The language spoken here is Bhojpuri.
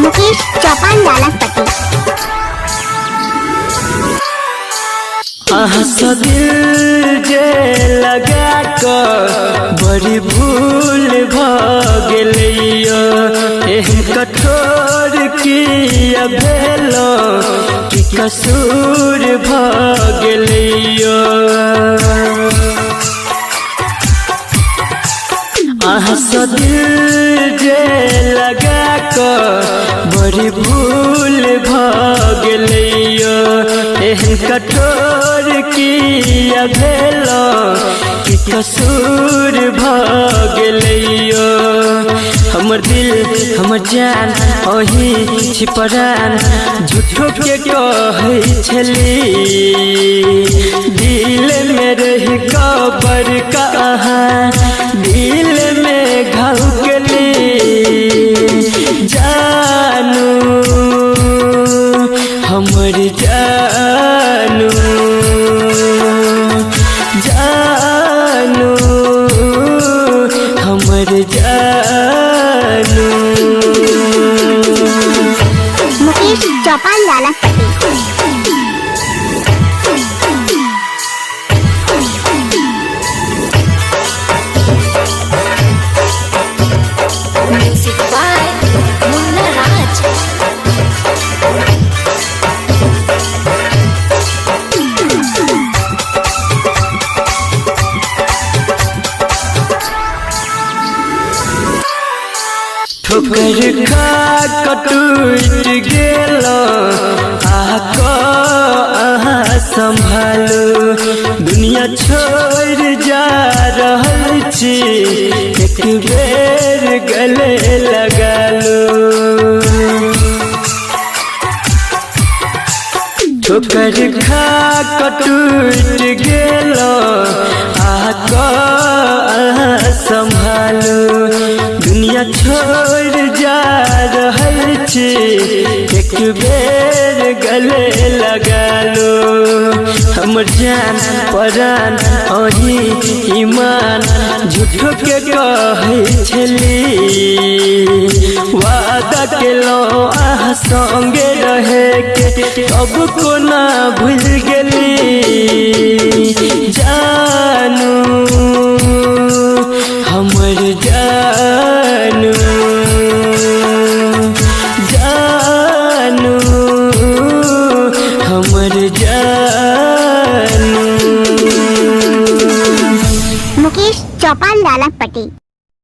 मुकेश चौपान लालसपट्टी। दिल जे लगा कर बड़ी भूल भगलियो एहन कठोर किया भेलो कि कसूर भगलियो। दिल जे लगा कर बड़ी भूल भगलियो एहन कठोर किया भेलो कि कसूर भगलियो। हमर दिल हमर जान अही छिपरान झूठो के कहै छली दिल में रही कबर कहाँ दिल में घाउकली जानू हमर जानू जानू हमर जानू। Mukesh चौपान लालसपट्टी। Music by Munna Raj. ठोकर खा कटूट गेलो आको अहाँ संभालो दुनिया छोड़ जा रहल छी एक बेर गले लगा लो। ठोकर खा कटूट गेलो आको अहाँ संभालो दुनिया छोड़ जा रहल छी एक बेर गले लगा लो। हमर जान परान अही ईमान झूठो के कहै छली वादा केलो आह संगे रहे के अब कोना भूल गेली जानू हमर जानू जानू हमर जानू। मुकेश चौपान लालसपट्टी।